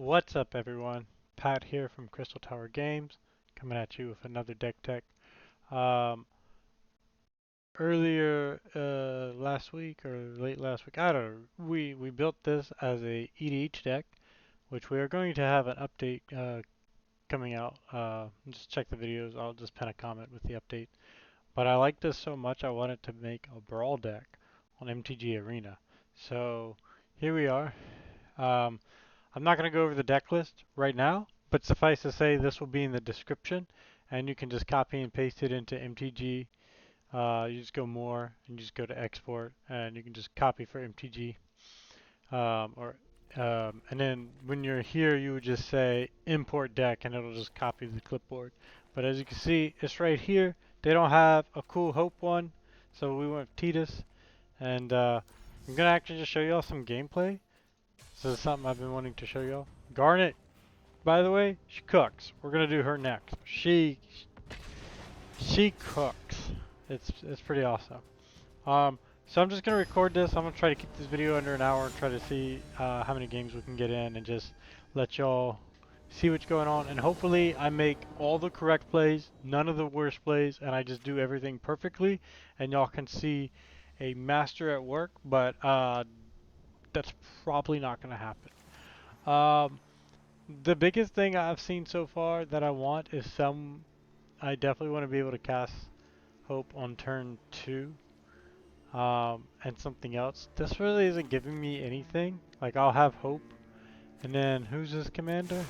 What's up, everyone? Pat here from Crystal Tower Games, coming at you with another deck tech. Um, Earlier last week or late last week, I don't know. We built this as a EDH deck, which we are going to have an update coming out. Just check the videos. I'll just pin a comment with the update. But I like this so much, I wanted to make a brawl deck on MTG Arena. So here we are. Um, I'm not going to go over the deck list right now, but suffice to say this will be in the description, and you can just copy and paste it into MTG. You just go more, and you just go to export, and you can just copy for MTG. And then when you're here, you would just say import deck, and it'll just copy the clipboard. But as you can see, it's right here. They don't have a cool Hope one, so we went with Titus. And I'm going to actually just show y'all some gameplay. This is something I've been wanting to show y'all. Garnet, by the way, she cooks. We're gonna do her next. She cooks. It's pretty awesome. So I'm just gonna record this. I'm gonna try to keep this video under an hour and try to see how many games we can get in and just let y'all see what's going on. And hopefully I make all the correct plays, none of the worst plays, and I just do everything perfectly, and y'all can see a master at work. But that's probably not gonna happen. The biggest thing I've seen so far that I want is I definitely want to be able to cast Hope on turn 2. And something else. This really isn't giving me anything. Like, I'll have Hope. And then, who's this commander?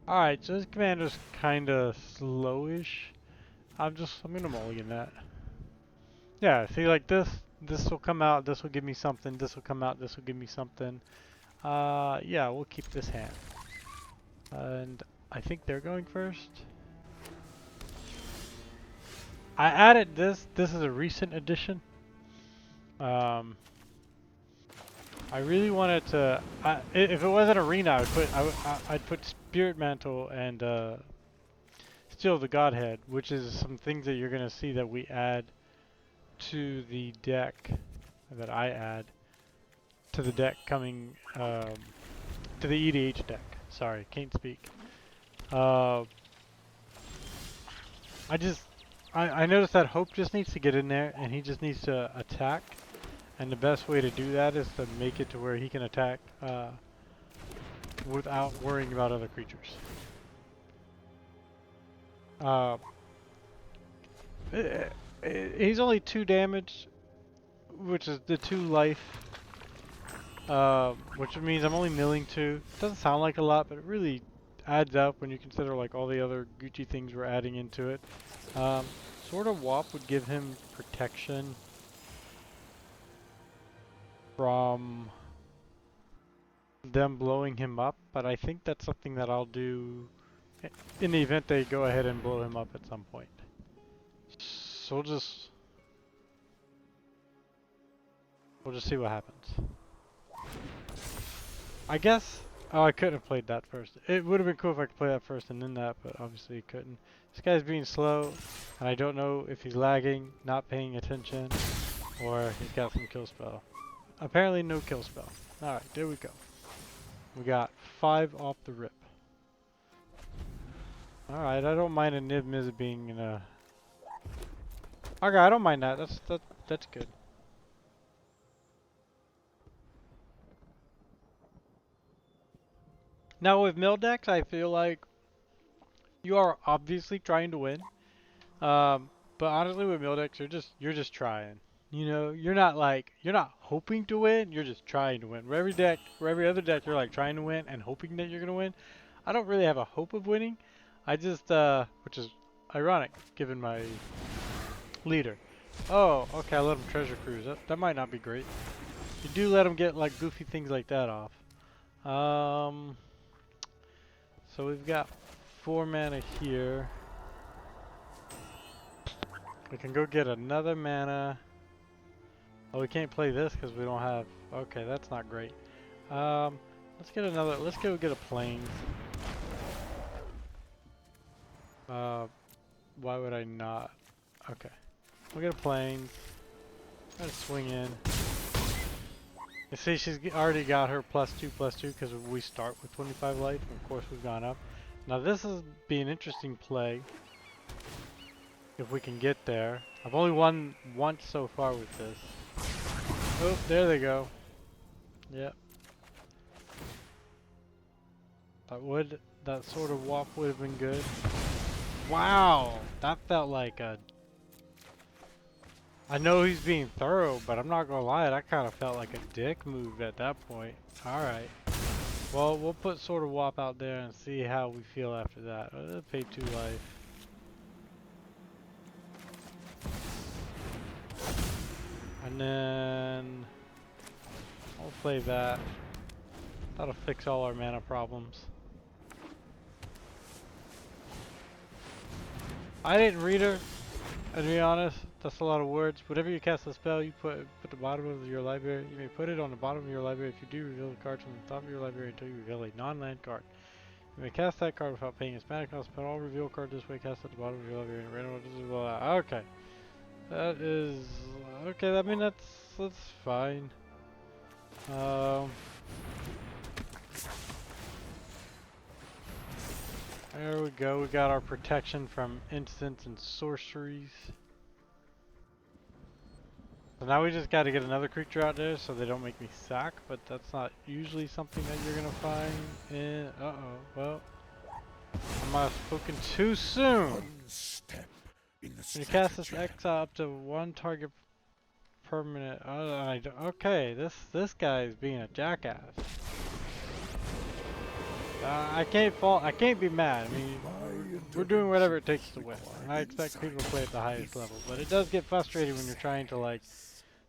Alright, so this commander's kinda slowish. I'm gonna mulligan that. Yeah, see, like this will come out, this will give me something, this will come out, this will give me something. Yeah, we'll keep this hand. And I think they're going first. I added this. This is a recent addition. I really wanted to. If it wasn't Arena, I'd put Spirit Mantle and Steel of the Godhead, which is some things that you're gonna see that we add to the deck. That I add to the deck coming to the EDH deck. Sorry, can't speak. I noticed that Hope just needs to get in there and he just needs to attack. And the best way to do that is to make it to where he can attack without worrying about other creatures. He's only 2 damage, which is the 2 life. Which means I'm only milling 2. Doesn't sound like a lot, but it really adds up when you consider like all the other Gucci things we're adding into it. Sword of Wop would give him protection from them blowing him up, but I think that's something that I'll do in the event they go ahead and blow him up at some point. So we'll just see what happens. I guess. Oh, I couldn't have played that first. It would have been cool if I could play that first and then that, but obviously you couldn't. This guy's being slow, and I don't know if he's lagging, not paying attention, or he's got some kill spell. Apparently no kill spell. Alright, there we go. We got 5 off the rip. Alright, I don't mind a Nib Miz being in a... Okay, I don't mind that. That's good. Now with mill decks, I feel like you are obviously trying to win. But honestly with mill decks, you're just trying. You know, you're not hoping to win, you're just trying to win. Where every other deck you're like trying to win and hoping that you're gonna win. I don't really have a hope of winning. I just which is ironic given my leader. Oh, okay, I let him treasure cruise. That might not be great. You do let him get like goofy things like that off. So we've got 4 mana here. We can go get another mana. Oh, we can't play this because we don't have... Okay, that's not great. Let's go get a Plains. Why would I not? Okay. We'll get a Plains. Try to swing in. You see, she's already got her +2/+2 because we start with 25 life, and of course we've gone up. Now this is be an interesting play if we can get there. I've only won once so far with this. Oh, there they go. Yep. That sort of walk would have been good. Wow, that felt like a. I know he's being thorough, but I'm not gonna lie, that kind of felt like a dick move at that point. Alright. Well, we'll put Sword of Wop out there and see how we feel after that. Pay 2 life. And then I'll play that. That'll fix all our mana problems. I didn't read her, to be honest. That's a lot of words. Whenever you cast a spell, you put the bottom of your library. You may put it on the bottom of your library. If you do, reveal the card from the top of your library until you reveal a non-land card. You may cast that card without paying its mana cost. Put all reveal card this way. Cast at the bottom of your library and random. Okay, that is okay. I mean that's fine. There we go. We got our protection from instants and sorceries. So now we just got to get another creature out there so they don't make me sack, but that's not usually something that you're gonna find in. Well, I might have spoken too soon. When you cast this, exile up to 1 target permanent. Okay, this guy is being a jackass. I can't be mad. I mean, we're doing whatever it takes to win. And I expect people to play at the highest level, but it does get frustrating when you're trying to like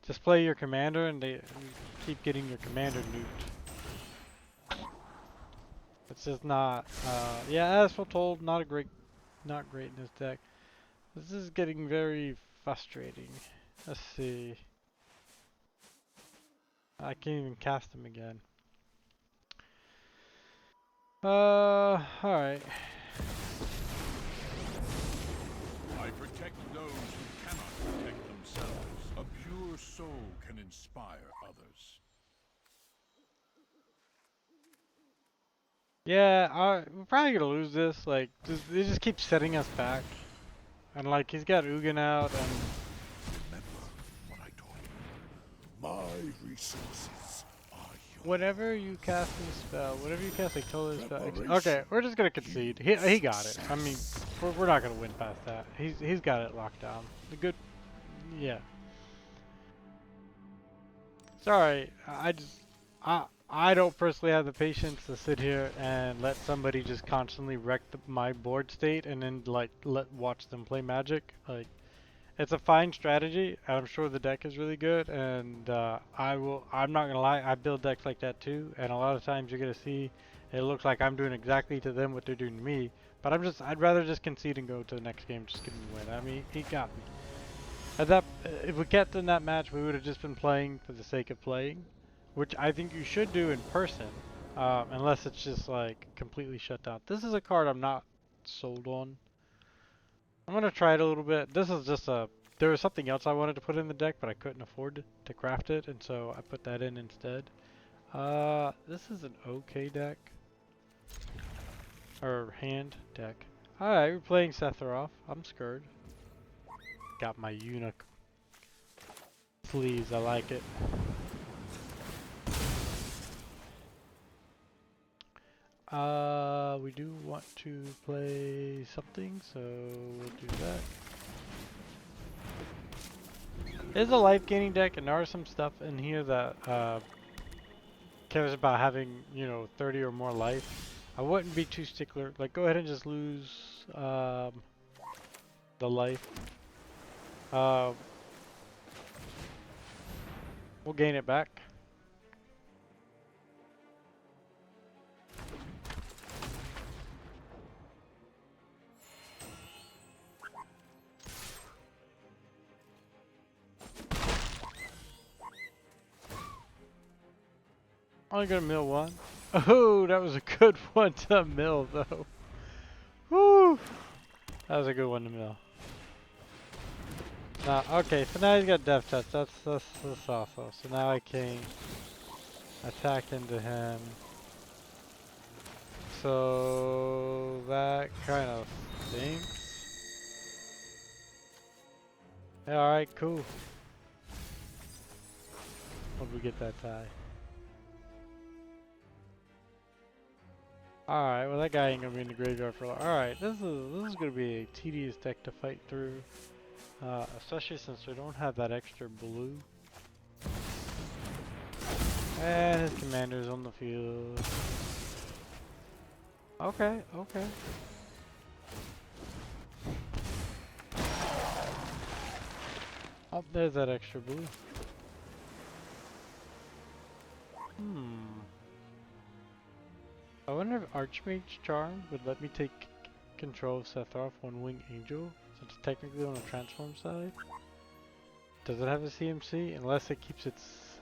just play your commander and they keep getting your commander nuked. It's just not. Yeah, as foretold, not great in this deck. This is getting very frustrating. Let's see. I can't even cast him again. Alright. I protect those who cannot protect themselves. A pure soul can inspire others. Yeah, we're probably gonna lose this. Like, they just keep setting us back. And like, he's got Ugin out and... Remember what I told you. My resources are yours. Whenever you cast a spell, whenever you cast a total spell... Okay, we're just gonna concede. He got it. I mean, we're not gonna win past that. He's got it locked down. The good... Yeah. Sorry, I don't personally have the patience to sit here and let somebody just constantly wreck my board state and then like watch them play Magic. Like, it's a fine strategy, and I'm sure the deck is really good. And I'm not gonna lie, I build decks like that too. And a lot of times you're gonna see it looks like I'm doing exactly to them what they're doing to me. But I'd rather just concede and go to the next game, just give me a win. I mean, he got me. If we kept in that match, we would have just been playing for the sake of playing. Which I think you should do in person, unless it's just like completely shut down. This is a card I'm not sold on. I'm gonna try it a little bit. This is just there was something else I wanted to put in the deck, but I couldn't afford to craft it, and so I put that in instead. This is an okay deck. Or hand deck. Alright, we're playing Sephiroth. I'm scared. Got my eunuch sleeves, I like it. We do want to play something, so we'll do that. It's a life gaining deck, and there are some stuff in here that cares about having, 30 or more life. I wouldn't be too stickler. Like, go ahead and just lose the life. We'll gain it back. Only gonna mill one. Oh, that was a good one to mill, though. Woo! That was a good one to mill. Okay, so now he's got Death Touch. That's awesome. So now I can attack into him. So that kind of stinks. Yeah, alright, cool. What did we get that tie? Alright, well that guy ain't gonna be in the graveyard for long. Alright, this is gonna be a tedious deck to fight through. Especially since we don't have that extra blue. And his commander's on the field. Okay, okay. Oh, there's that extra blue. I wonder if Archmage Charm would let me take control of Sephiroth One Wing Angel, since it's technically on the transform side. Does it have a CMC? Unless it keeps its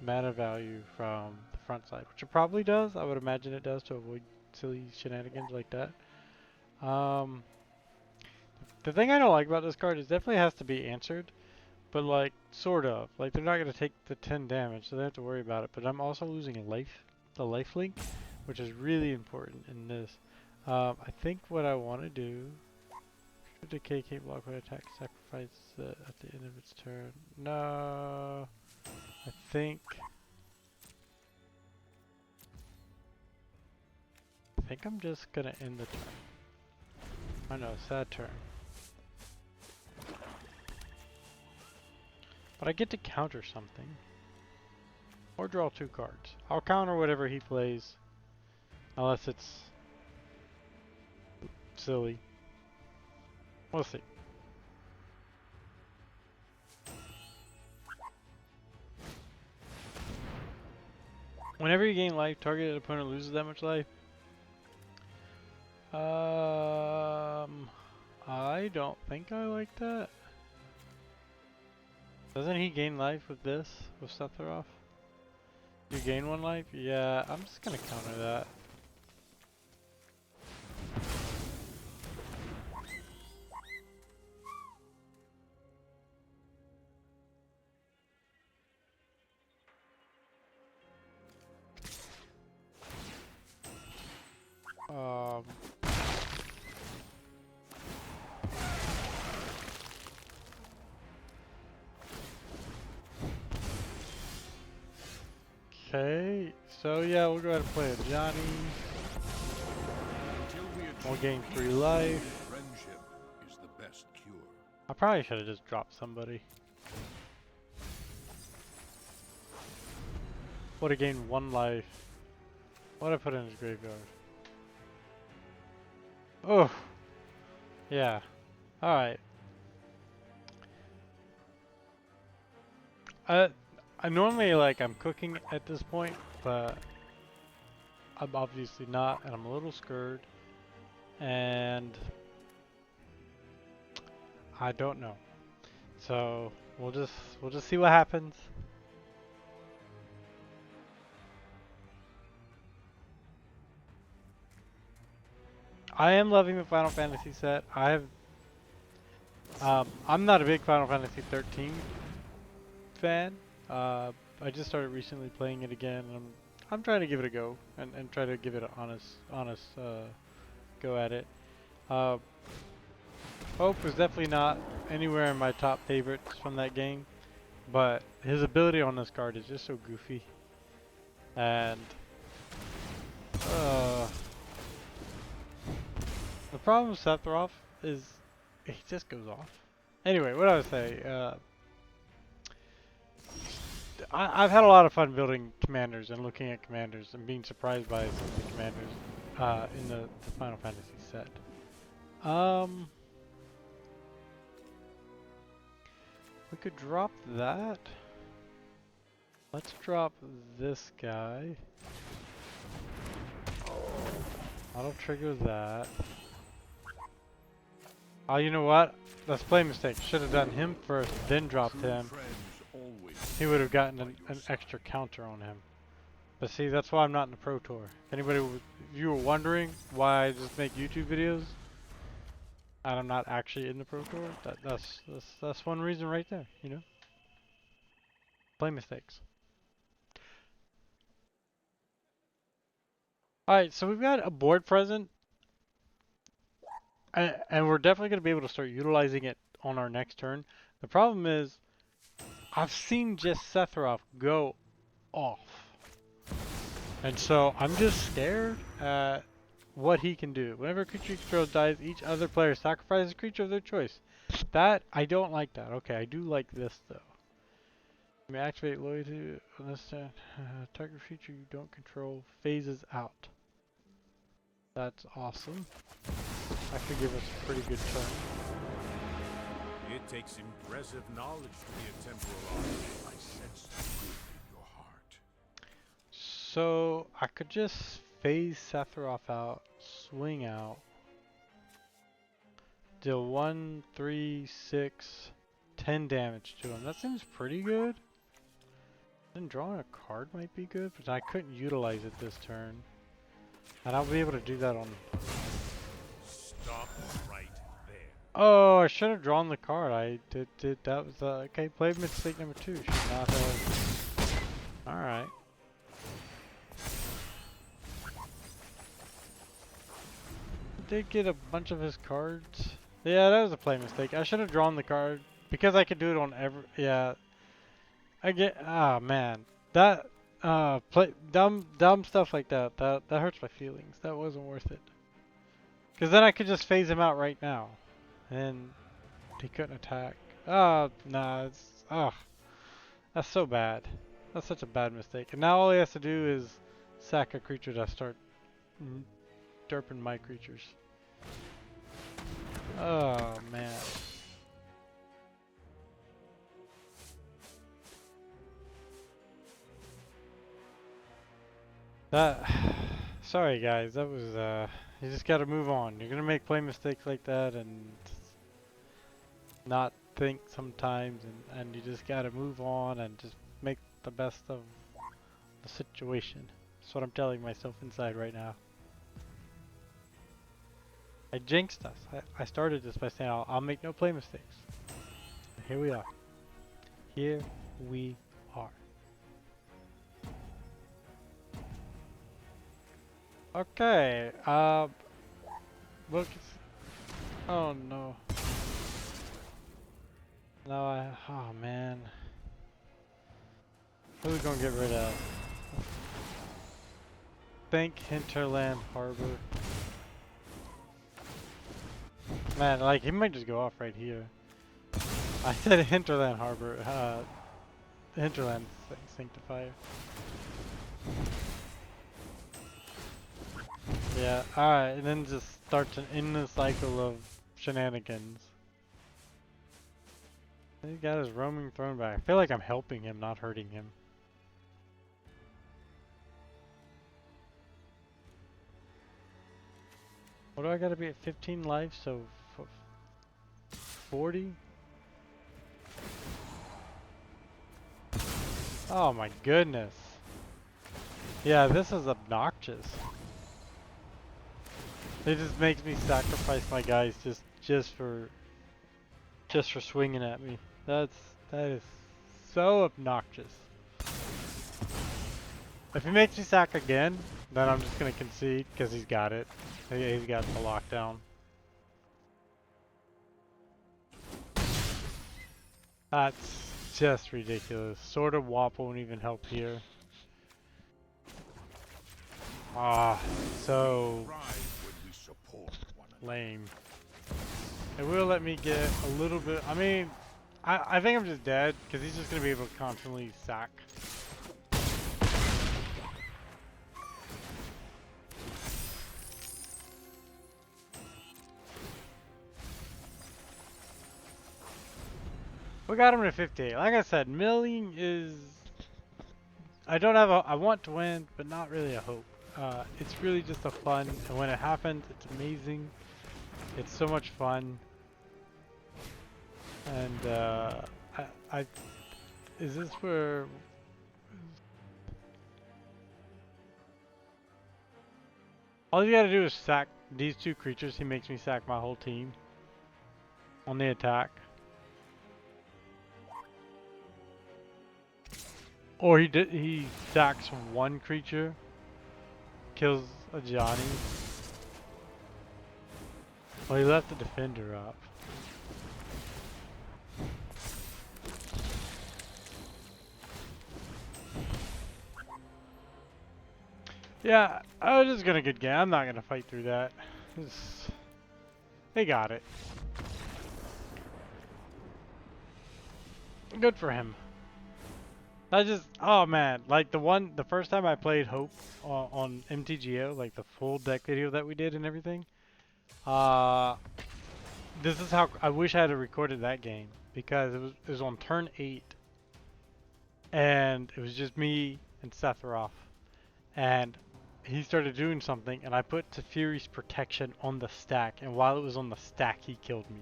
mana value from the front side, which it probably does. I would imagine it does to avoid silly shenanigans like that. The thing I don't like about this card is definitely has to be answered, but like sort of. Like they're not gonna take the 10 damage, so they don't have to worry about it. But I'm also losing a life, the life link, which is really important in this. I think what I want to do. Should the KK block when attack sacrifice at the end of its turn? No. I think I'm just gonna end the turn. I know, sad turn. But I get to counter something. Or draw 2 cards. I'll counter whatever he plays. Unless it's silly. We'll see. Whenever you gain life, targeted opponent loses that much life. I don't think I like that. Doesn't he gain life with this? With Sephiroth? You gain 1 life? Yeah, I'm just gonna counter that. Okay, so yeah, we'll go ahead and play a Johnny. We'll gain 3 life. Friendship is the best cure. I probably should have just dropped somebody. Would have gained 1 life. What did I put in his graveyard? Oh, yeah. Alright. I normally I'm cooking at this point, but I'm obviously not, and I'm a little scared. And I don't know. So we'll just see what happens. I am loving the Final Fantasy set. I'm not a big Final Fantasy 13 fan. I just started recently playing it again, and I'm trying to give it a go and try to give it an honest go at it. Hope was definitely not anywhere in my top favorites from that game, but his ability on this card is just so goofy, and the problem with Sephiroth is he just goes off. Anyway, what I was saying, I've had a lot of fun building commanders and looking at commanders and being surprised by some of the commanders in the Final Fantasy set. We could drop that. Let's drop this guy. That'll trigger that. Oh, you know what? Let's play mistake. Should have done him first, then dropped him. He would have gotten an extra counter on him. But see, that's why I'm not in the Pro Tour. If you were wondering why I just make YouTube videos, and I'm not actually in the Pro Tour, that's one reason right there, you know? Play mistakes. Alright, so we've got a board present, and we're definitely going to be able to start utilizing it on our next turn. The problem is, I've seen just Sephiroth go off. And so I'm just scared at what he can do. Whenever a creature you control dies, each other player sacrifices a creature of their choice. That, I don't like that. Okay, I do like this though. You may activate loyalty on this turn. Target creature you don't control phases out. That's awesome. That could give us a pretty good turn. It takes impressive knowledge to be a temporal archer. I sense the good in your heart. So I could just phase Sephiroth out, swing out, deal 1, 3, 6, 10 damage to him. That seems pretty good. Then drawing a card might be good, but I couldn't utilize it this turn. And I'll be able to do that on... Stop right there. Oh, I should have drawn the card. I did that was okay, play mistake number 2. Should not have... Alright. Did get a bunch of his cards. Yeah, that was a play mistake. I should have drawn the card because I could do it on every. Yeah, I get. Ah, man, that play dumb stuff like that. That hurts my feelings. That wasn't worth it. Because then I could just phase him out right now, and he couldn't attack. Oh, nah, it's that's so bad. That's such a bad mistake. And now all he has to do is sack a creature to start derping my creatures. Oh man. That sorry guys, that was you just gotta move on. You're gonna make play mistakes like that and not think sometimes and you just gotta move on and just make the best of the situation. That's what I'm telling myself inside right now. I jinxed us. I started this by saying I'll make no play mistakes. And here we are. Here we are. Okay, look, oh no. No, oh man. Who are we gonna get rid of? Think Hinterland Harbor. Man, like, he might just go off right here. I said Hinterland Harbor, Hinterland Sanctifier. Yeah, alright, and then just starts an endless cycle of shenanigans. He got his roaming throne back. I feel like I'm helping him, not hurting him. What do I gotta be at 15 life? So 40? Oh my goodness. Yeah, this is obnoxious. It just makes me sacrifice my guys just for swinging at me. That is so obnoxious. If he makes me sack again, then I'm just gonna concede because he's got it. He's got the lockdown. That's just ridiculous. Sword of Wop won't even help here. Ah, so lame. It will let me get a little bit. I mean, I think I'm just dead because he's just gonna be able to constantly sack. We got him to 58. Like I said, milling is. I don't have a. I want to win, but not really a hope. It's really just a fun, and when it happens, it's amazing. It's so much fun. And is this where? All you gotta do is sack these two creatures. He makes me sack my whole team on the attack. Or he sacks one creature kills a Johnny. Well, he left the defender up. Yeah, I was just gonna good game. I'm not gonna fight through that. They got it. Good for him. I just, oh man, like the first time I played Hope on MTGO, like the full deck video that we did and everything. Uh, this is how I wish I had recorded that game because it was on turn 8, and it was just me and Sephiroth, and he started doing something, and I put Teferi's protection on the stack, and while it was on the stack, he killed me,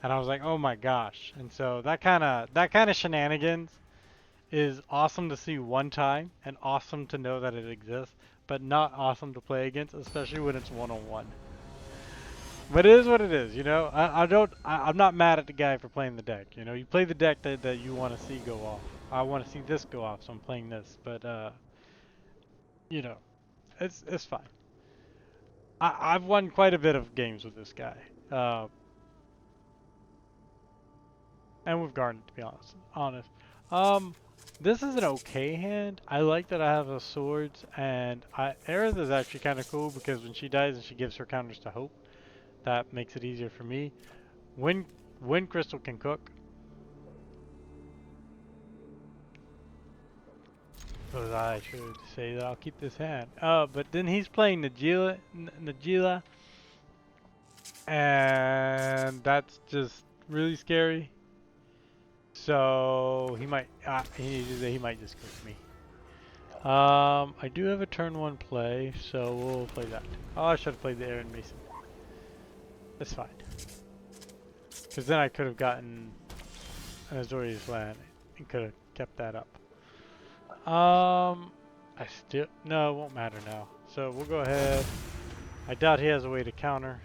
and I was like, oh my gosh, and so that kind of shenanigans is awesome to see one time and awesome to know that it exists, but not awesome to play against, especially when it's one-on-one. But it is what it is, you know. I'm not mad at the guy for playing the deck. You know, you play the deck that you want to see go off. I want to see this go off, so I'm playing this. But you know, it's fine. I've won quite a bit of games with this guy, and with Garden, to be honest. Um, this is an okay hand. I like that I have the swords, and Aerith is actually kind of cool because when she dies and she gives her counters to Hope, that makes it easier for me. Wind Crystal can cook. Because I should say that I'll keep this hand. But then he's playing Najila, and that's just really scary. So he might he might just cook me. I do have a turn 1 play, so we'll play that. Oh, I should have played the Aaron Mason. That's fine. Because then I could have gotten an Azorius land and could have kept that up. No, it won't matter now. So we'll go ahead. I doubt he has a way to counter,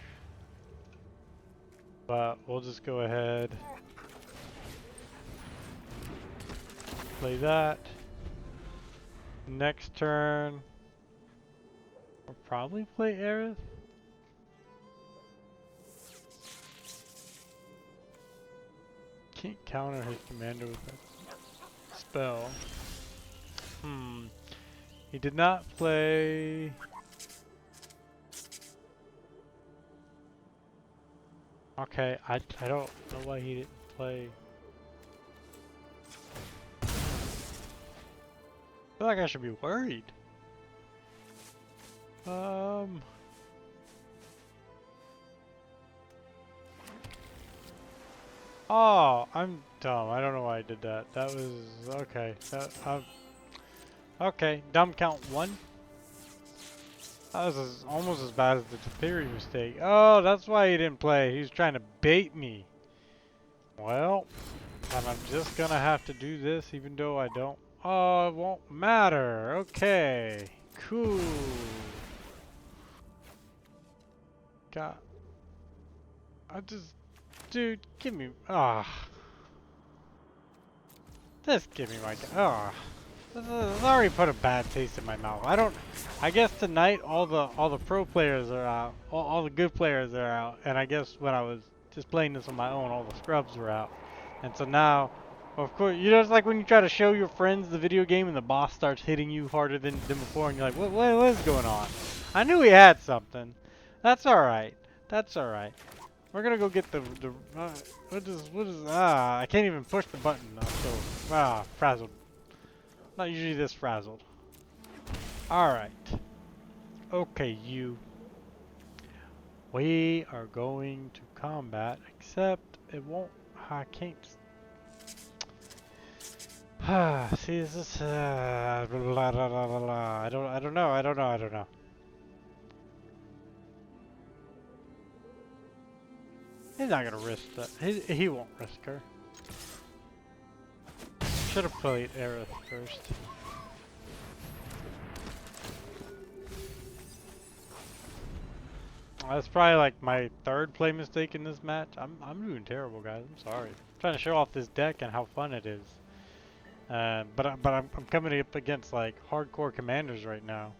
but we'll just go ahead. Play that. Next turn, we'll probably play Aerith. Can't counter his commander with that spell. He did not play. Okay, I don't know why he didn't play. I feel like I should be worried. Oh, I'm dumb. I don't know why I did that. That was okay. Okay, dumb count 1. That was almost as bad as the theory mistake. Oh, that's why he didn't play. He was trying to bait me. Well, then I'm just gonna have to do this even though I don't. Oh, it won't matter. Okay, cool. God. Dude, give me, just give me my, this has already put a bad taste in my mouth. I guess tonight all the pro players are out, all the good players are out, and I guess when I was just playing this on my own, all the scrubs were out. And so now, of course, you know, it's like when you try to show your friends the video game and the boss starts hitting you harder than before, and you're like, what is going on? I knew he had something. That's alright. That's alright. We're gonna go get I can't even push the button. I'm so, frazzled. Not usually this frazzled. Alright. Okay, you. We are going to combat, except it won't, I can't. See, this is, blah, blah, blah, blah, blah. I don't know. He's not gonna risk that. He won't risk her. Should have played Aerith first. That's probably like my 3rd play mistake in this match. I'm doing terrible, guys. I'm sorry. I'm trying to show off this deck and how fun it is. But I'm coming up against like hardcore commanders right now.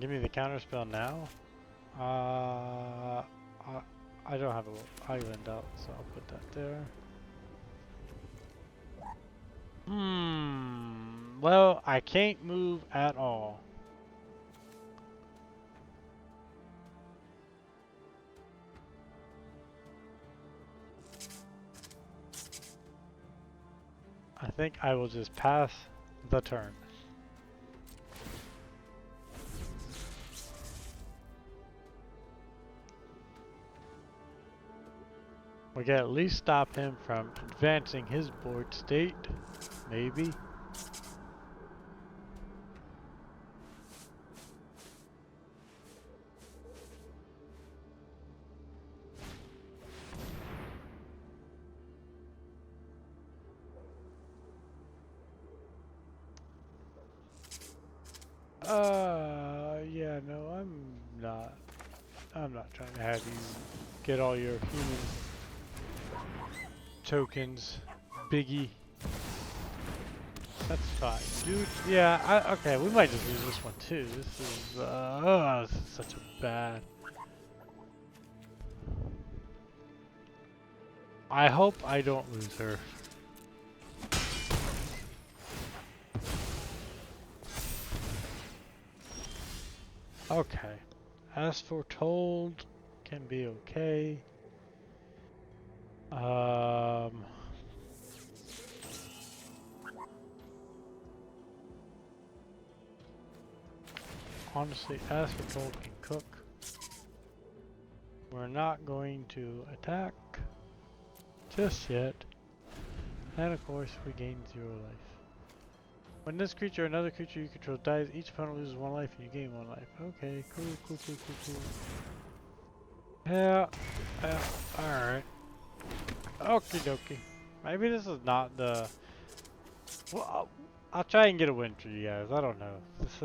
Give me the counter spell now. I, I don't have a island out, so I'll put that there. Well, I can't move at all. I think I will just pass the turn. We can at least stop him from advancing his board state. Maybe. Yeah, no, I'm not trying to have you get all your human tokens, Biggie. That's fine, dude. Yeah, okay, we might just lose this one too. This is such a bad. I hope I don't lose her. Okay. As foretold, can be okay. Honestly, as foretold can cook. We're not going to attack just yet. And of course, we gain 0 life. When this creature or another creature you control dies, each opponent loses 1 life and you gain 1 life. Okay, cool. Yeah, alright. Okie dokie. Maybe this is not the... Well, I'll try and get a win for you guys. I don't know. This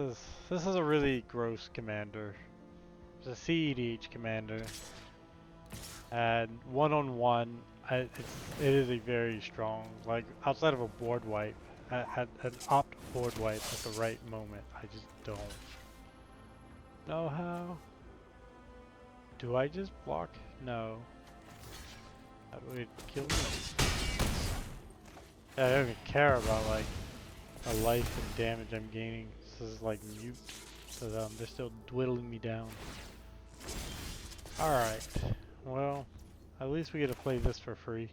is a really gross commander. It's a CEDH commander. And one-on-one, it is a very strong, like, outside of a board wipe, at an opt board wipe at the right moment, I just don't know how. Do I just block? No. That would kill me. Yeah, I don't even care about, like, the life and damage I'm gaining. This is like mute to them. They're still dwindling me down. Alright. Well, at least we get to play this for free.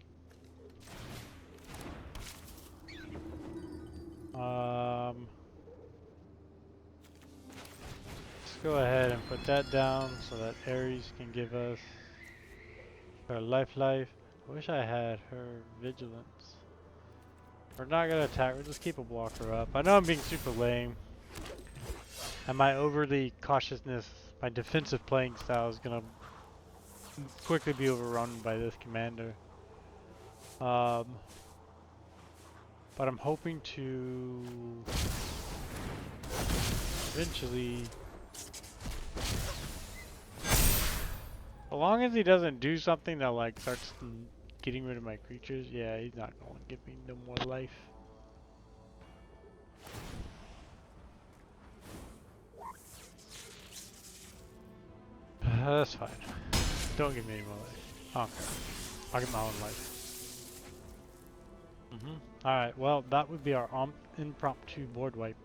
Let's go ahead and put that down so that Ares can give us her life. I wish I had her vigilance. We're not gonna attack, we'll just keep a blocker up. I know I'm being super lame. And my overly cautiousness, my defensive playing style is gonna quickly be overrun by this commander. But I'm hoping to eventually, as long as he doesn't do something that like starts getting rid of my creatures, yeah, he's not gonna give me no more life. That's fine. Don't give me any more life. Okay. I'll get my own life. Alright, well, that would be our impromptu board wipe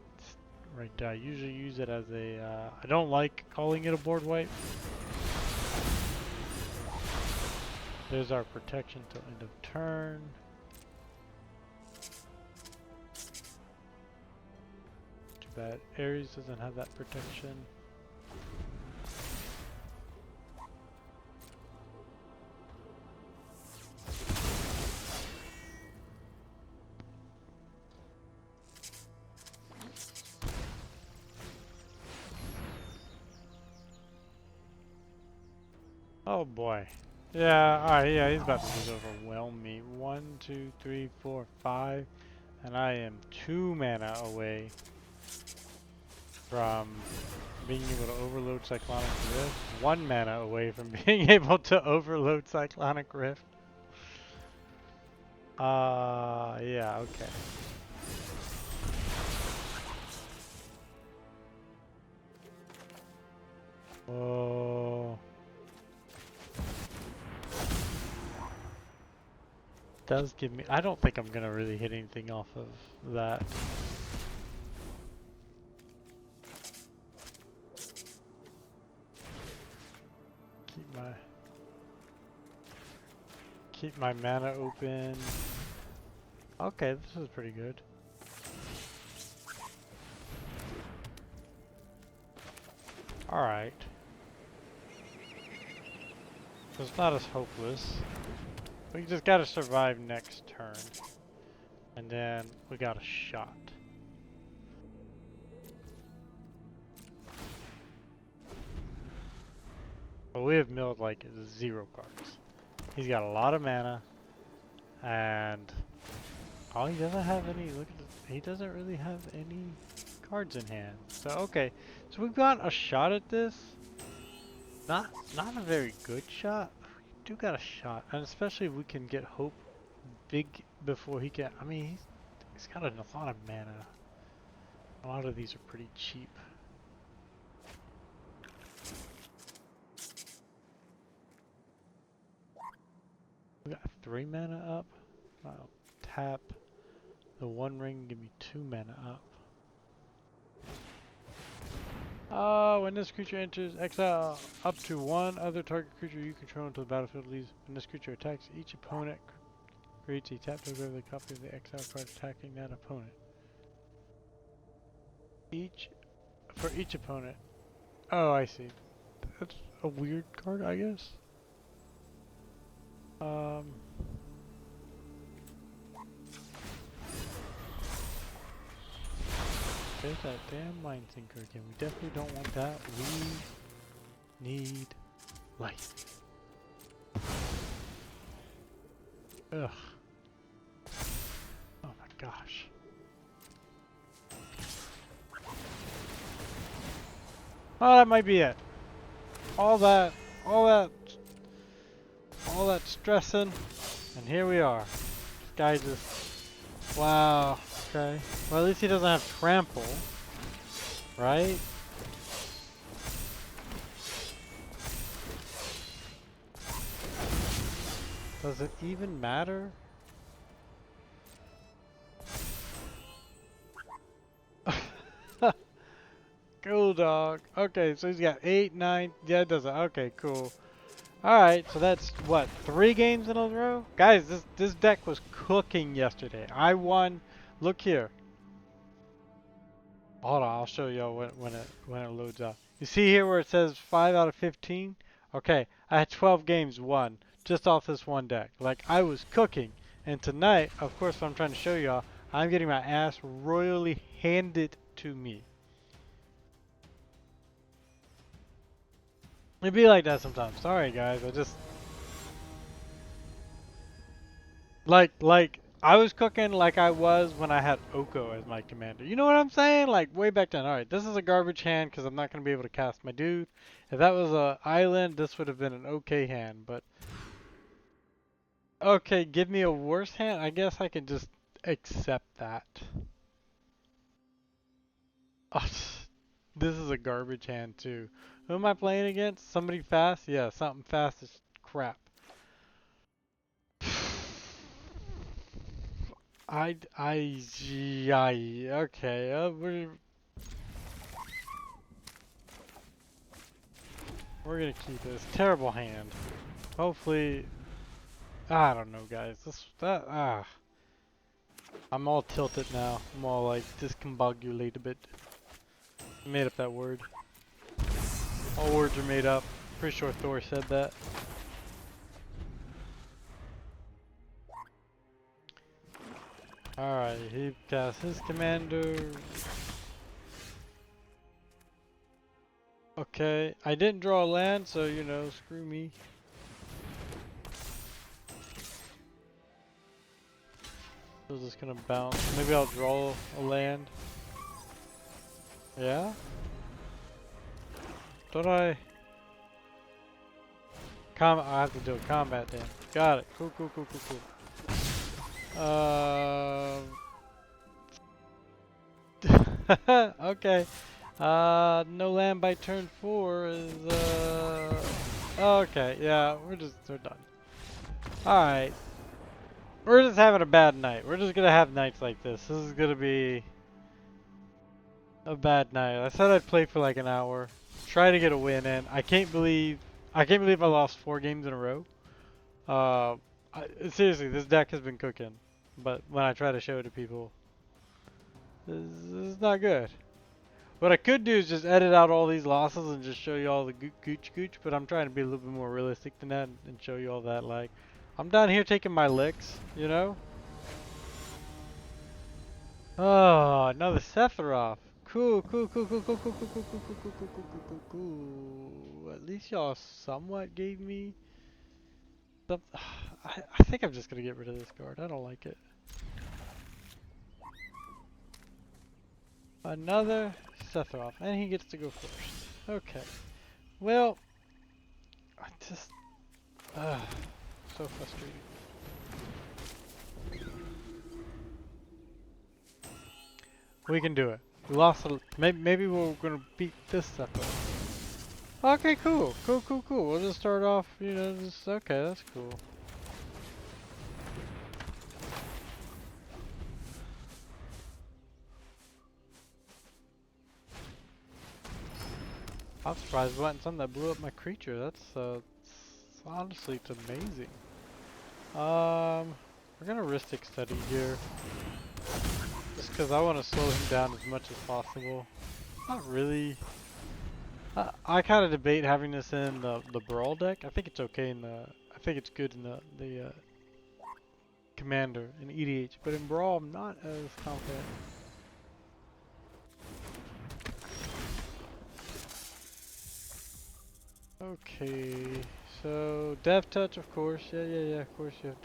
right there. I usually use it as a, I don't like calling it a board wipe. There's our protection till end of turn. Too bad Ares doesn't have that protection. Oh boy. Yeah, alright, yeah, he's about to just overwhelm me. 1, 2, 3, 4, 5. And I am 2 mana away from being able to overload Cyclonic Rift. 1 mana away from being able to overload Cyclonic Rift. Yeah, okay. does give me... I don't think I'm gonna really hit anything off of that. Keep my mana open. Okay, this is pretty good. Alright. So it's not as hopeless. We just gotta survive next turn. And then we got a shot. But we have milled like 0 cards. He's got a lot of mana. And oh, he doesn't have any, look at this, he doesn't really have any cards in hand. So okay, so we've got a shot at this. Not a very good shot. We do got a shot, and especially if we can get Hope big before he can. I mean, he's got a lot of mana. A lot of these are pretty cheap. We got 3 mana up. I'll tap the 1 ring, give me 2 mana up. When this creature enters, exile up to 1 other target creature you control until the battlefield leaves. When this creature attacks each opponent, creates a tap to grab the copy of the exile card attacking that opponent. For each opponent. Oh, I see. That's a weird card, I guess. There's that damn Mind Sinker again. We definitely don't want that. We need life. Ugh. Oh my gosh. Oh, that might be it. All that stressing, and here we are. This guy just, wow. Okay. Well, at least he doesn't have trample, right? Does it even matter? Cool dog. Okay, so he's got 8, 9. Yeah, it doesn't. Okay, cool. Alright, so that's what, 3 games in a row? Guys, this deck was cooking yesterday. I won. Look here. Hold on, I'll show y'all when it loads up. You see here where it says 5 out of 15? Okay, I had 12 games won just off this one deck. Like, I was cooking. And tonight, of course, what I'm trying to show y'all, I'm getting my ass royally handed to me. It'd be like that sometimes. Sorry guys, I just like I was cooking like I was when I had Oko as my commander. You know what I'm saying? Like way back then. Alright, this is a garbage hand because I'm not going to be able to cast my dude. If that was a island, this would have been an okay hand, but okay, give me a worse hand? I guess I can just accept that. Oh, this is a garbage hand too. Who am I playing against? Somebody fast? Yeah, something fast as crap. Okay, we're gonna keep this terrible hand. Hopefully, I don't know, guys. I'm all tilted now. I'm all like discombobulated a bit. I made up that word. All words are made up. Pretty sure Thor said that. Alright, he casts his commander. Okay, I didn't draw a land, so you know, screw me. So just gonna bounce. Maybe I'll draw a land. Yeah? Don't I? I have to do a combat then. Got it. Cool. Okay. No land by turn 4 is, okay, yeah, we're done. Alright. We're just having a bad night. We're just gonna have nights like this. This is gonna be a bad night. I said I'd play for like an hour, try to get a win in. I can't believe I lost 4 games in a row. Uh, Seriously, this deck has been cooking. But when I try to show it to people, this is not good. What I could do is just edit out all these losses and just show you all the gooch gooch, but I'm trying to be a little bit more realistic than that and show you all that. Like, I'm down here taking my licks, you know? Oh, another Sephiroth. Cool, cool, cool, cool, cool, cool, cool, cool, cool, cool, cool, cool, cool, cool, cool, cool. At least y'all somewhat gave me some. I think I'm just gonna get rid of this card. I don't like it. Another Sephiroth, and he gets to go first. Okay. Well, I just, so frustrating. We can do it. We lost. Maybe we're gonna beat this Sephiroth. Okay, cool, cool, cool, cool. We'll just start off. You know, just okay. That's cool. I'm surprised it wasn't something that blew up my creature. Honestly, it's amazing. We're gonna Ristic Study here. Just because I want to slow him down as much as possible. Not really. I kind of debate having this in the Brawl deck. I think it's okay in the. I think it's good in the Commander in EDH, but in Brawl I'm not as confident. Okay, so Death Touch, of course. Yeah. Of course you have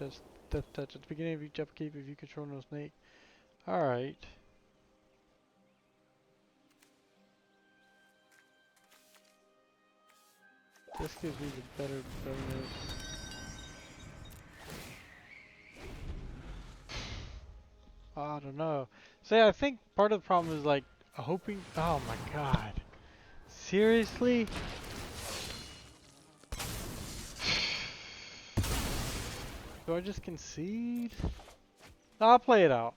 Death Touch at the beginning of each upkeep if you control no snake. All right. This gives me the better bonus. I don't know. See, I think part of the problem is like hoping. Oh my god. Seriously? Do I just concede? No, I'll play it out.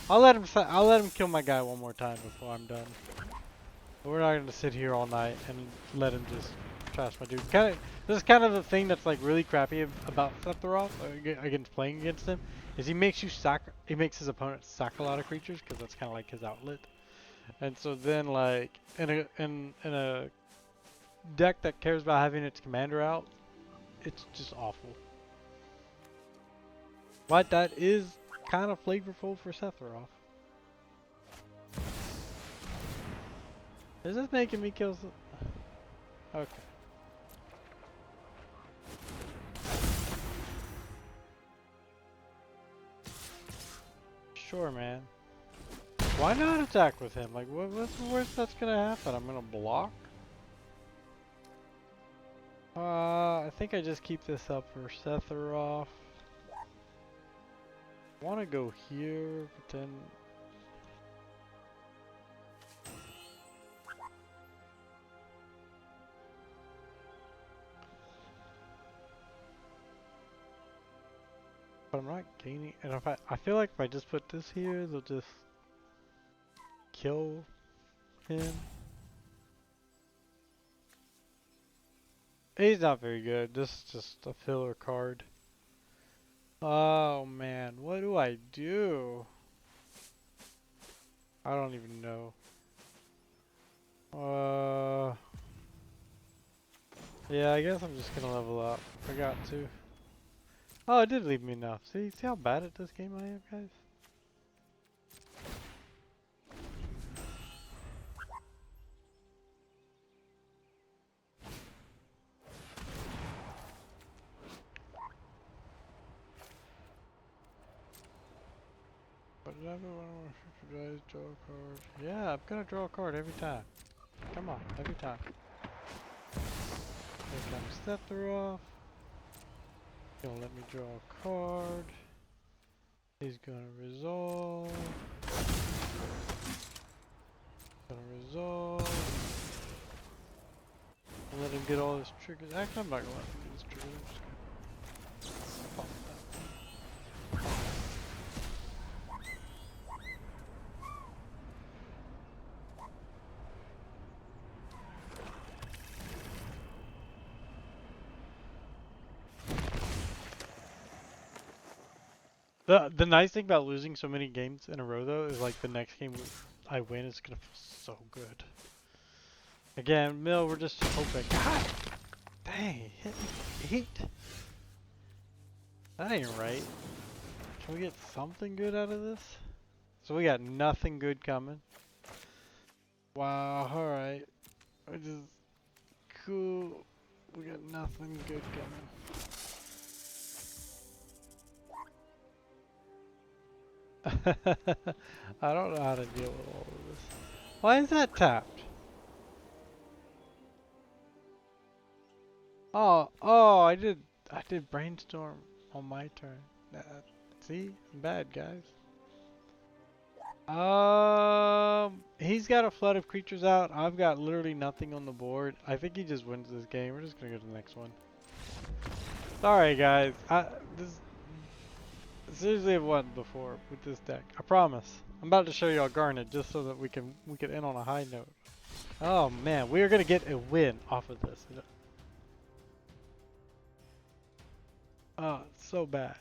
I'll let him kill my guy one more time before I'm done. But we're not gonna sit here all night and let him just trash my dude. This is kind of the thing that's like really crappy about Sephiroth against playing against him, is he makes his opponent sack a lot of creatures because that's kind of like his outlet. And so then like in a deck that cares about having its commander out, it's just awful. But that is kind of flavorful for Sephiroth. Is this making me kill some? Okay. Sure, man. Why not attack with him? Like, what's the worst that's gonna happen? I'm gonna block? I think I just keep this up for Sephiroth. I wanna go here, but then... But I'm not gaining... And if I feel like if I just put this here, they'll just... kill him. He's not very good. This is just a filler card. Oh man, what do I do? I don't even know. Yeah, I guess I'm just gonna level up. Forgot to. Oh, it did leave me enough. See how bad at this game I am, guys? But did I ever want to draw a card? Yeah, I'm gonna draw a card every time. Come on, every time. Here comes Sephiroth. Gonna let me draw a card. He's gonna resolve. Gonna resolve. I'll let him get all his triggers. Actually, I'm not gonna let him get his triggers. I'm just gonna pop The nice thing about losing so many games in a row though is like the next game I win is gonna feel so good. Again, Mill, we're just hoping. God dang, hit me 8. That ain't right. Can we get something good out of this? So we got nothing good coming. Wow, alright. Which is cool. We got nothing good coming. I don't know how to deal with all of this. Why is that tapped? Oh, I did brainstorm on my turn. See? I'm bad, guys. He's got a flood of creatures out. I've got literally nothing on the board. I think he just wins this game. We're just gonna go to the next one. Sorry, guys. This seriously have won before with this deck. I promise. I'm about to show y'all Garnet just so that we can end on a high note. Oh man, we are gonna get a win off of this. Oh, it's so bad.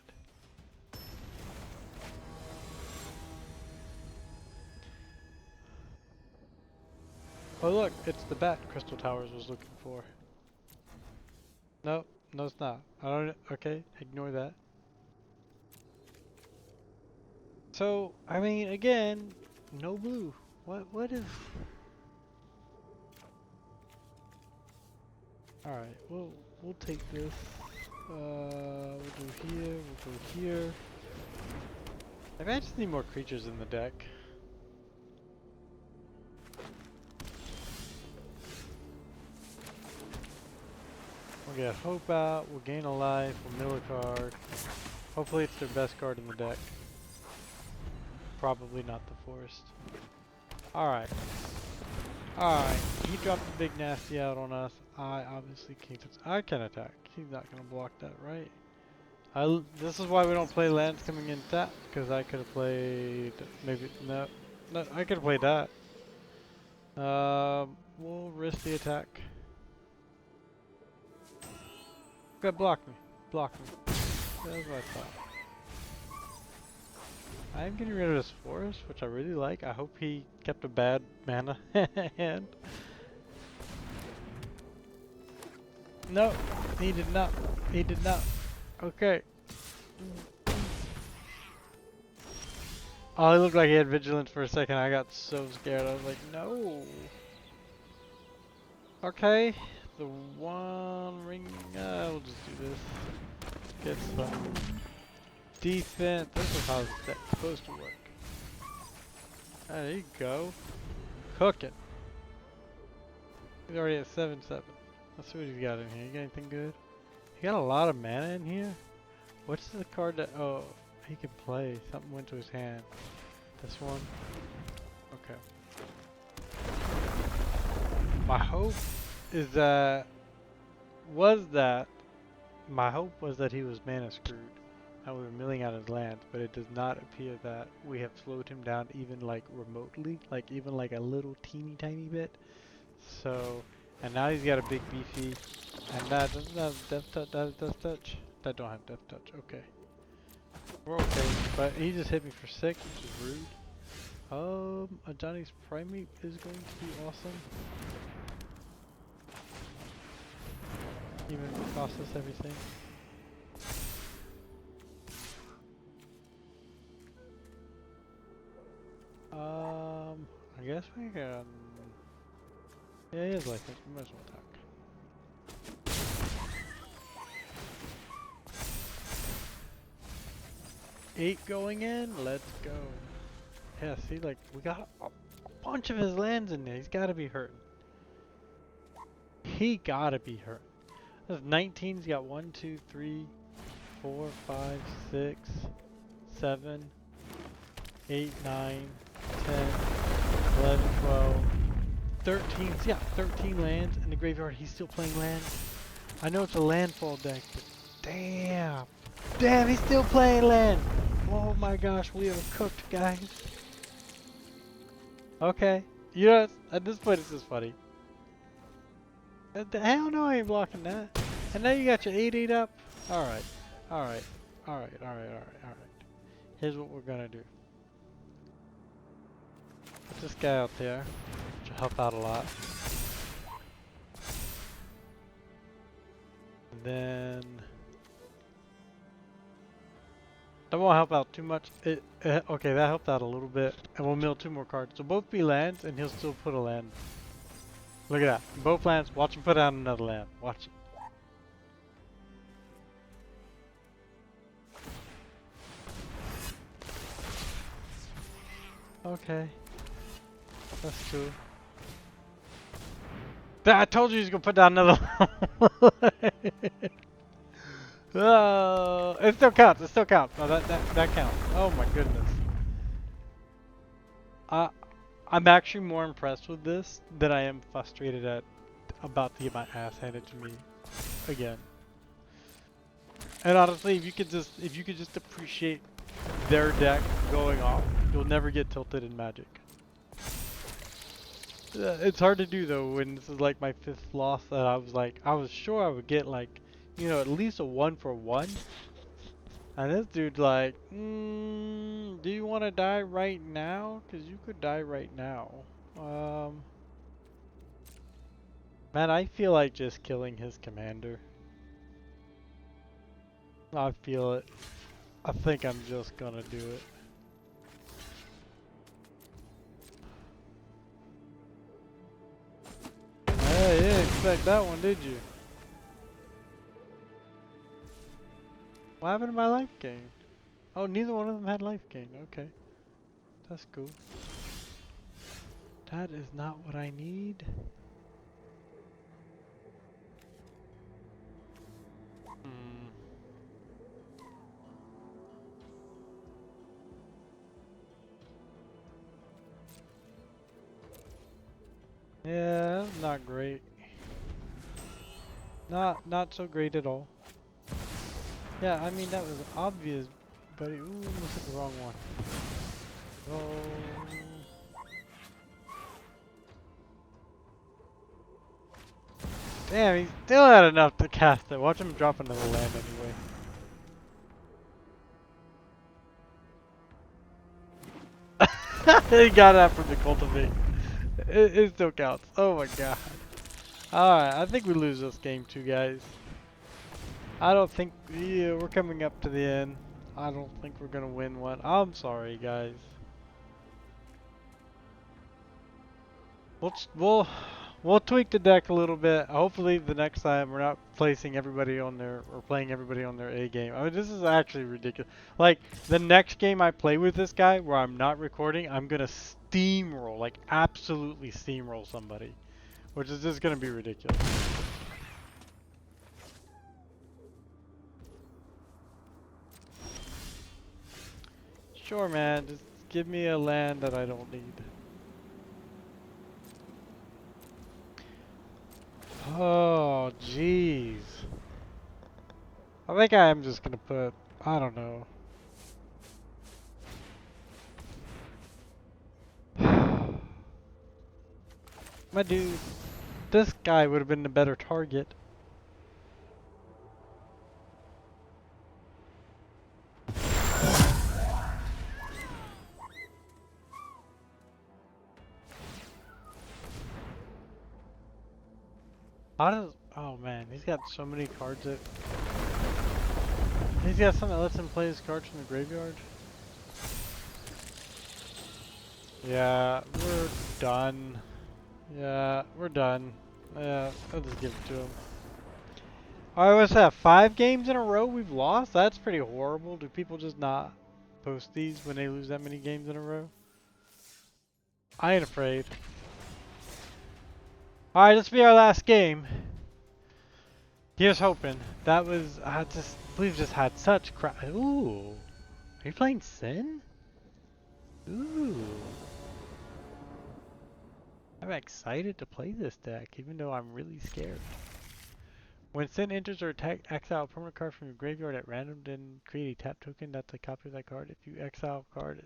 Oh look, it's the bat Crystal Towers was looking for. No, no it's not. I don't, okay, ignore that. So, I mean, again, no blue. What is... Alright, we'll take this. We'll go here, we'll go here. I just need more creatures in the deck. We'll get Hope out, we'll gain a life, we'll mill a card. Hopefully it's their best card in the deck. Probably not the Forest. Alright. Alright, he dropped the big nasty out on us. I obviously can't. I can attack. He's not gonna block that, right? This is why we don't play lands coming in tap, because I could have played maybe no, I could have played that. We'll risk the attack. Okay, block me, block me. That's what I thought. I'm getting rid of this forest, which I really like. I hope he kept a bad mana hand. No, he did not. He did not. Okay. Oh, he looked like he had vigilance for a second. I got so scared. I was like, no. Okay. The one ring. We'll just do this. Get some defense. This is how that's supposed to work. There you go. Cook it. He's already at 7-7. Let's see what he's got in here. You got anything good? He got a lot of mana in here. What's the card that... Oh, he could play. Something went to his hand. This one? Okay. My hope is that... My hope was that he was mana screwed. And we were milling out his lands, but it does not appear that we have slowed him down even like remotely. Like even like a little teeny tiny bit. So... And now he's got a big beefy, and that doesn't have death touch. That has death touch. That don't have death touch. Okay, we're okay. But he just hit me for 6, which is rude. A Johnny's Primate is going to be awesome. Even if it costs us everything. I guess we can. Yeah, he is like it. We might as well attack. 8 going in? Let's go. Yeah, see, like, we got a bunch of his lands in there. He's gotta be hurting. He gotta be hurting. That's 19. He's got 1, 2, 3, 4, 5, 6, 7, 8, 9, 10, 11, 12. 13, yeah, 13 lands in the graveyard. He's still playing lands. I know it's a landfall deck, but damn. Damn, he's still playing land. Oh my gosh, we are cooked, guys. Okay. You know, at this point it's just funny. Hell no, I ain't blocking that. And now you got your 8-8 up. Alright. Alright. Alright, alright, alright, alright. Here's what we're gonna do. Put this guy out there, which will help out a lot. And then that won't help out too much. Okay, that helped out a little bit. And we'll mill 2 more cards. So both be lands, and he'll still put a land. Look at that. Both lands. Watch him put out another land. Watch it. Okay. That's cool. I told you he's gonna put down another one. Oh, it still counts. It still counts. No, that counts. Oh my goodness. I'm actually more impressed with this than I am frustrated about to get my ass handed to me again. And honestly, if you could just appreciate their deck going off, you'll never get tilted in Magic. It's hard to do though when this is like my 5th loss that I was sure I would get like, you know, at least a 1 for 1. And this dude's like, do you want to die right now? Because you could die right now. Man, I feel like just killing his commander. I feel it. I think I'm just gonna do it. Hey, you didn't expect that one, did you? What happened to my life gain? Oh, neither one of them had life gain. Okay. That's cool. That is not what I need. Yeah, that's not great. Not so great at all. Yeah, I mean that was obvious, but ooh, almost hit the wrong one. Oh. Damn, he still had enough to cast it. Watch him drop another land anyway. He got that from the cultivate. It still counts. Oh my god. Alright, I think we lose this game too, guys. I don't think, yeah, we're coming up to the end. I don't think we're gonna win one. I'm sorry, guys. We'll tweak the deck a little bit. Hopefully the next time we're not placing everybody on their, or playing everybody on their A game. I mean, this is actually ridiculous. Like, the next game I play with this guy, where I'm not recording, I'm gonna steamroll, like absolutely steamroll somebody. Which is just gonna be ridiculous. Sure, man, just give me a land that I don't need. Oh, jeez. I think I am just gonna put, I don't know. My dude, this guy would have been the better target. How does, oh man, he's got so many cards that, he's got something that lets him play his cards from the graveyard. Yeah, we're done. Yeah, we're done. Yeah, I'll just give it to him. Alright, what's that? 5 games in a row we've lost? That's pretty horrible. Do people just not post these when they lose that many games in a row? I ain't afraid. Alright, this will be our last game. Here's hoping. That was, we've just had such crap. Ooh. Are you playing Sin? Ooh. I'm excited to play this deck, even though I'm really scared. When Sin enters or attack, exile a permanent card from your graveyard at random, then create a tap token that's a copy of that card. If you exile a card,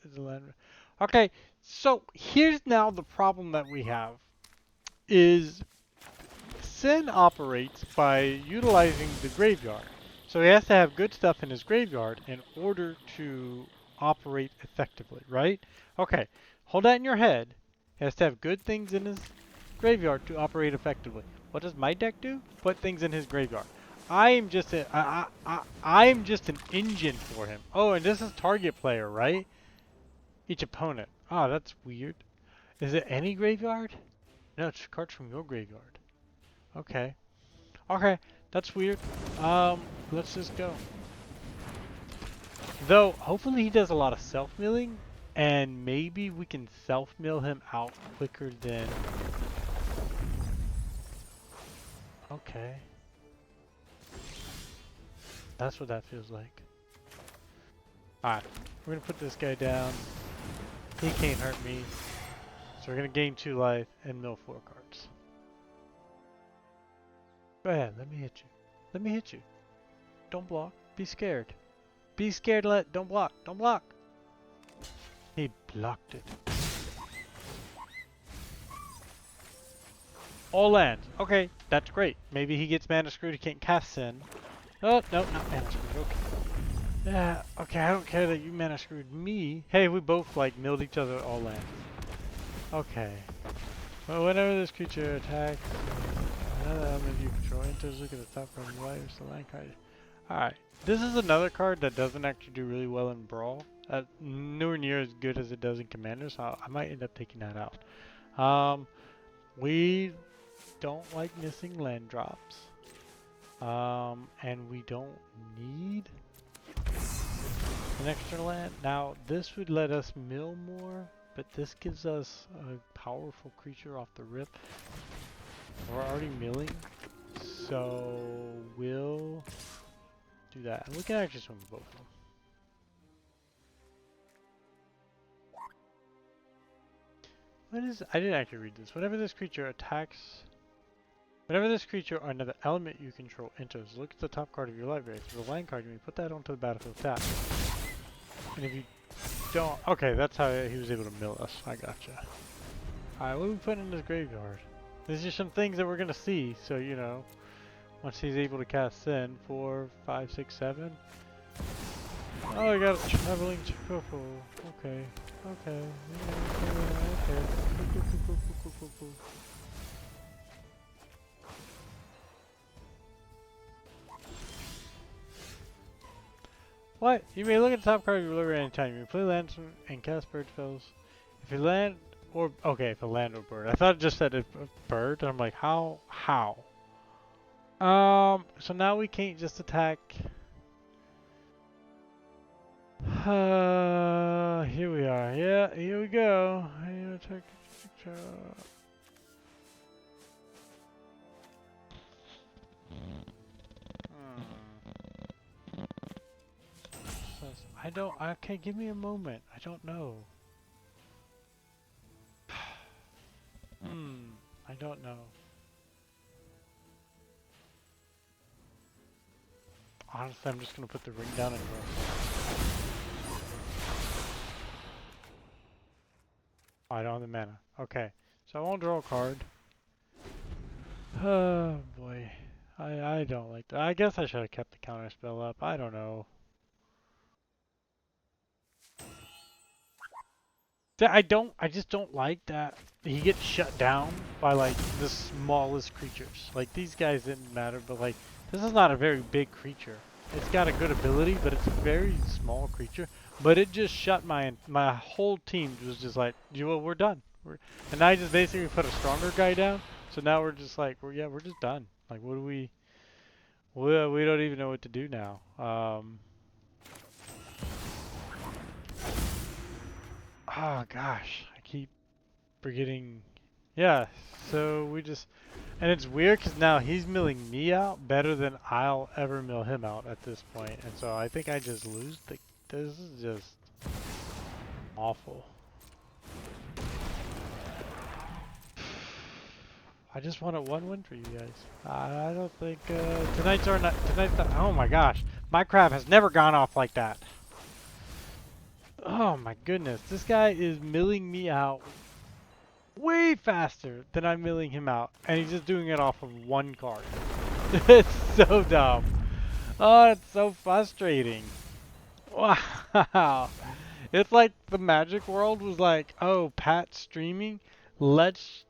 it's a land. Okay, so here's now the problem that we have. Is Sin operates by utilizing the graveyard. So he has to have good stuff in his graveyard in order to operate effectively, right? Okay, hold that in your head. He has to have good things in his graveyard to operate effectively. What does my deck do? Put things in his graveyard. I'm just I'm just an engine for him. Oh, and this is target player, right? Each opponent. Oh, that's weird. Is it any graveyard? No, it's cards from your graveyard. Okay. Okay, that's weird. Let's just go. Though, hopefully he does a lot of self-milling, and maybe we can self-mill him out quicker than... Okay. That's what that feels like. Alright, we're gonna put this guy down. He can't hurt me. So we're gonna gain 2 life and mill 4 cards. Go ahead, let me hit you. Let me hit you. Don't block. Be scared. Be scared, don't block. Don't block. He blocked it. All lands. Okay, that's great. Maybe he gets mana screwed, he can't cast Sin. Oh, no, not mana screwed. Okay. Yeah, okay, I don't care that you mana screwed me. Hey, we both, like, milled each other all lands. Okay. Well, whenever this creature attacks, another element you control enters, look at the top card of the light, the land card. Alright. This is another card that doesn't actually do really well in Brawl. Nowhere near as good as it does in Commander, so I might end up taking that out. We don't like missing land drops. And we don't need an extra land. Now, this would let us mill more, but this gives us a powerful creature off the rip. We're already milling, so we'll do that. And we can actually swing both of them. What is... I didn't actually read this. Whenever this creature attacks... Whenever this creature or another element you control enters, look at the top card of your library. If it's a land card, you may put that onto the battlefield tap. And if you don't... Okay, that's how he was able to mill us. I gotcha. Alright, what are we putting in his graveyard? These are some things that we're going to see, so, you know, once he's able to cast Sin, 4, 5, 6, 7. Oh, I got a traveling triple. Okay, okay, yeah, okay. Cool. What? You may look at the top card of your library anytime. You may play lands and cast bird spells. If you land or... Okay, if a land or bird. I thought it just said a bird. I'm like, how? How? So now we can't just attack... here we are. Yeah, here we go. Okay, give me a moment. I don't know. I don't know. Honestly, I'm just gonna put the ring down and go. I don't have the mana. Okay, so I won't draw a card. Oh boy. I don't like that. I guess I should have kept the counter spell up. I don't know. I just don't like that he gets shut down by like the smallest creatures. Like these guys didn't matter, but like this is not a very big creature. It's got a good ability, but it's a very small creature. But it just shut my whole team was just like, we're done. And I just basically put a stronger guy down. So now we're just like, we're just done. Like what do we don't even know what to do now. Oh gosh, I keep forgetting. Yeah, so we just, and it's weird because now he's milling me out better than I'll ever mill him out at this point, and so I think I just lose. This is just awful. I just want a 1-win for you guys. I don't think tonight's our night. Oh my gosh, my crab has never gone off like that. Oh my goodness, this guy is milling me out way faster than I'm milling him out, and he's just doing it off of 1 card. It's so dumb. Oh, it's so frustrating. Wow. It's like the Magic world was like, oh, Pat's streaming. Let's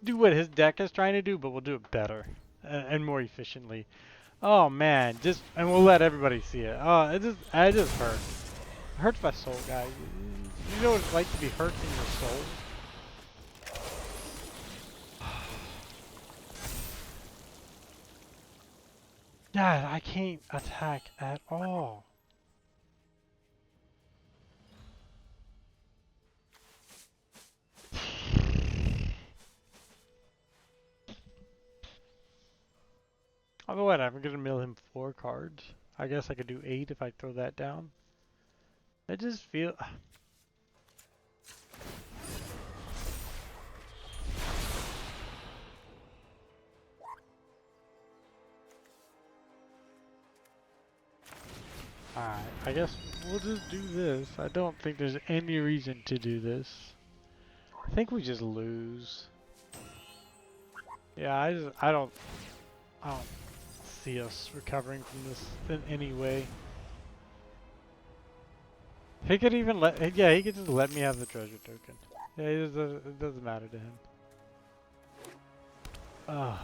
do what his deck is trying to do, but we'll do it better and more efficiently. Oh man, just and we'll let everybody see it. Oh, it just hurts. It hurts my soul, guys. You know what it's like to be hurt in your soul? Dad, I can't attack at all. Oh, what? I'm gonna mill him 4 cards. I guess I could do 8 if I throw that down. I just feel. Alright, I guess we'll just do this. I don't think there's any reason to do this. I think we just lose. Yeah, I don't see us recovering from this in any way. He could even yeah, he could just let me have the treasure token. Yeah, it doesn't matter to him. Ugh.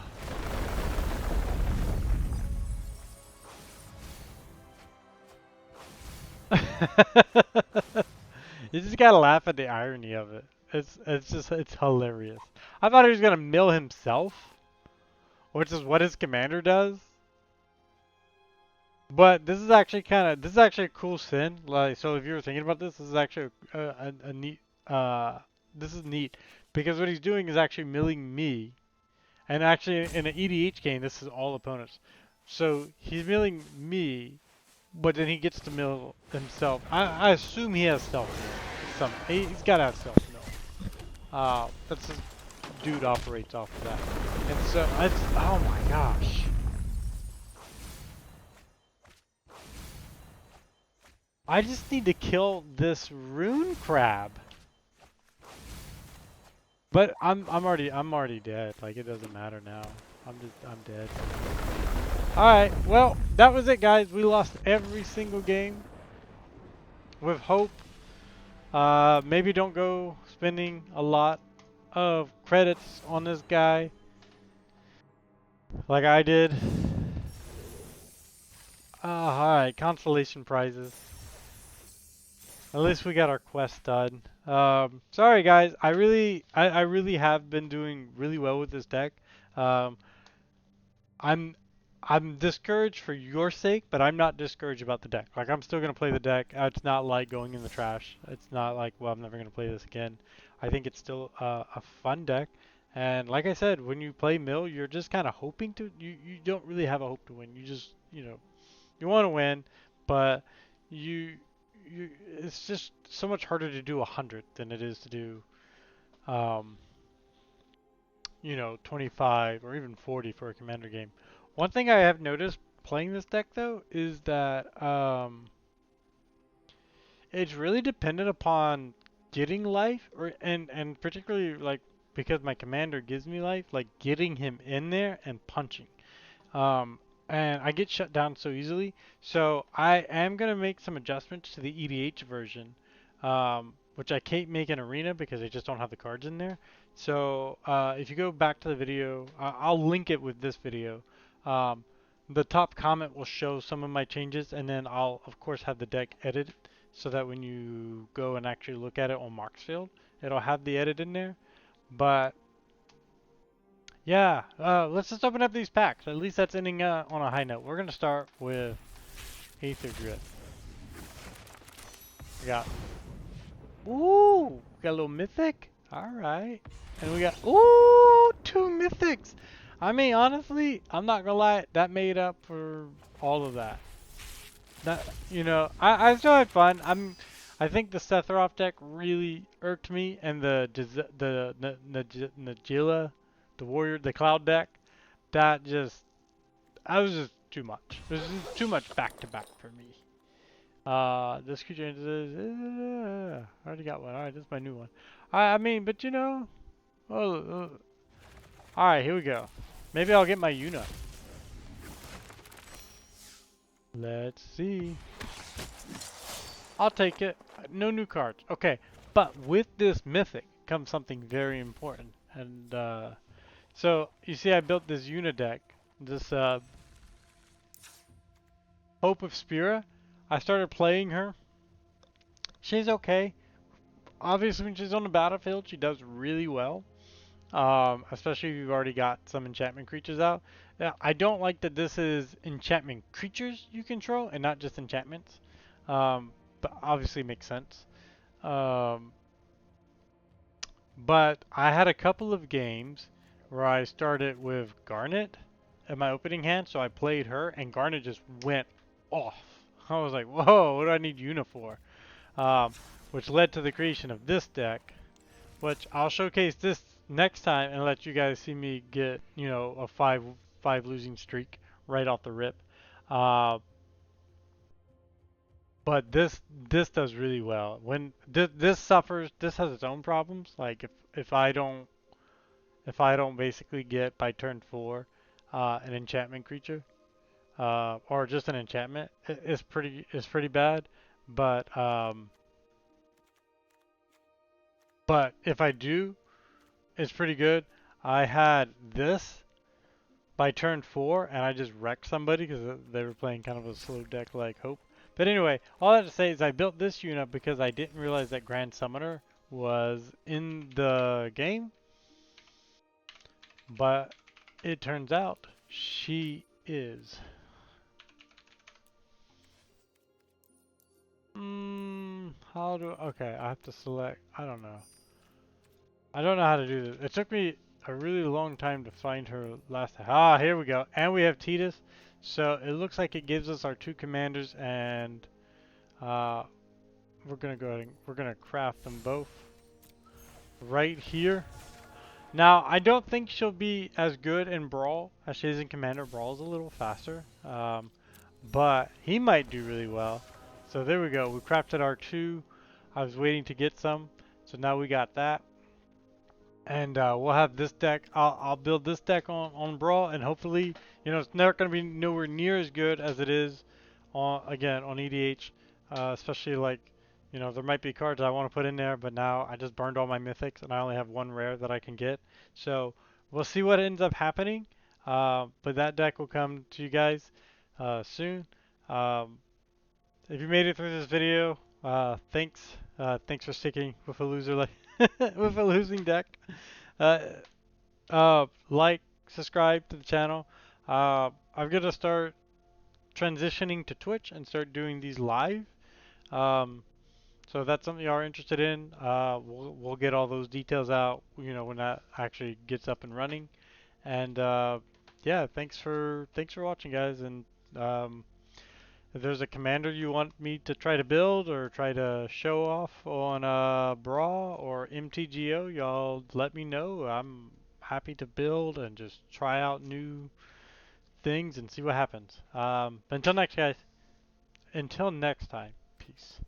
You just gotta laugh at the irony of it. It's hilarious. I thought he was gonna mill himself, which is what his commander does. But this is actually a cool sin. Like, so if you were thinking about this, this is actually a neat. This is neat because what he's doing is actually milling me, and actually in an EDH game, this is all opponents. So he's milling me, but then he gets to mill himself. I assume he has stealth mill. He's got to have stealth mill. That's his dude operates off of that, and so it's oh my gosh. I just need to kill this rune crab. But I'm already dead. Like, it doesn't matter now. I'm dead. Alright, well, that was it, guys. We lost every single game with Hope. Maybe don't go spending a lot of credits on this guy like I did. Alright, consolation prizes. At least we got our quest done. Sorry guys, I really have been doing really well with this deck. Um, I'm discouraged for your sake, but I'm not discouraged about the deck. Like, I'm still gonna play the deck. It's not like going in the trash. It's not like, well, I'm never gonna play this again. I think it's still a fun deck. And like I said, when you play mill, you're just kind of hoping to. You don't really have a hope to win. You just you want to win, but you it's just so much harder to do 100 than it is to do um, 25 or even 40 for a commander game. One thing I have noticed playing this deck though is that it's really dependent upon getting life and particularly like because my commander gives me life, like getting him in there and punching. Um, and I get shut down so easily. So I am going to make some adjustments to the EDH version, which I can't make in Arena because I just don't have the cards in there. So if you go back to the video, I'll link it with this video. Um, the top comment will show some of my changes, and then I'll, of course, have the deck edited so that when you go and actually look at it on Marksfield, it'll have the edit in there. But yeah, let's just open up these packs. At least that's ending on a high note. We're going to start with Aether Grit. We got, ooh, we got a little Mythic. Alright. And we got, ooh, 2 Mythics. I mean, honestly, I'm not going to lie, that made up for all of that. I still had fun. I think the Sephiroth deck really irked me, and the Najila, the warrior, the cloud deck, that was just too much. It was just too much back to back for me. This creature I already got one. Alright, this is my new one. I mean, but alright, here we go. Maybe I'll get my Yuna. Let's see. I'll take it. No new cards. Okay, but with this mythic comes something very important. And so you see, I built this unit deck. This Hope of Spira. I started playing her. She's okay. Obviously, when she's on the battlefield, she does really well. Especially if you've already got some enchantment creatures out. Now, I don't like that this is enchantment creatures you control and not just enchantments. But obviously makes sense. Um, but I had a couple of games where I started with Garnet in my opening hand, so I played her, and Garnet just went off. I was like, whoa, what do I need Una for? Um, which led to the creation of this deck, which I'll showcase this next time and let you guys see me get, you know, a five losing streak right off the rip. Uh, but this does really well. When this suffers, this has its own problems. Like if I don't basically get by turn 4 an enchantment creature or just an enchantment, it's pretty bad. But um, but if I do, it's pretty good. I had this by turn 4, and I just wrecked somebody because they were playing kind of a slow deck like Hope. But anyway, all I have to say is I built this unit because I didn't realize that Grand Summoner was in the game, but it turns out she is. How do, okay, I have to select, I don't know. I don't know how to do this. It took me a really long time to find her last time. Ah, here we go. And we have Titus. So it looks like it gives us our 2 commanders, and uh, we're gonna go ahead and we're gonna craft them both right here. Now I don't think she'll be as good in Brawl as she is in Commander. Brawl's a little faster, but he might do really well. So there we go. We crafted our 2. I was waiting to get some, so now we got that. And we'll have this deck. I'll build this deck on Brawl, and hopefully, you know, it's not going to be nowhere near as good as it is on again on EDH. Especially like, you know, there might be cards I want to put in there, but now I just burned all my mythics, and I only have 1 rare that I can get. So we'll see what ends up happening. But that deck will come to you guys soon. Um, if you made it through this video, thanks. Thanks for sticking with a loser like with a losing deck. Uh, like, subscribe to the channel. I'm gonna start transitioning to Twitch and start doing these live. Um, so if that's something you are interested in, we'll get all those details out, you know, when that actually gets up and running. And yeah, thanks for watching, guys. And if there's a commander you want me to try to build or try to show off on Brawl or MTGO, y'all let me know. I'm happy to build and just try out new things and see what happens. Until next, guys. Until next time, peace.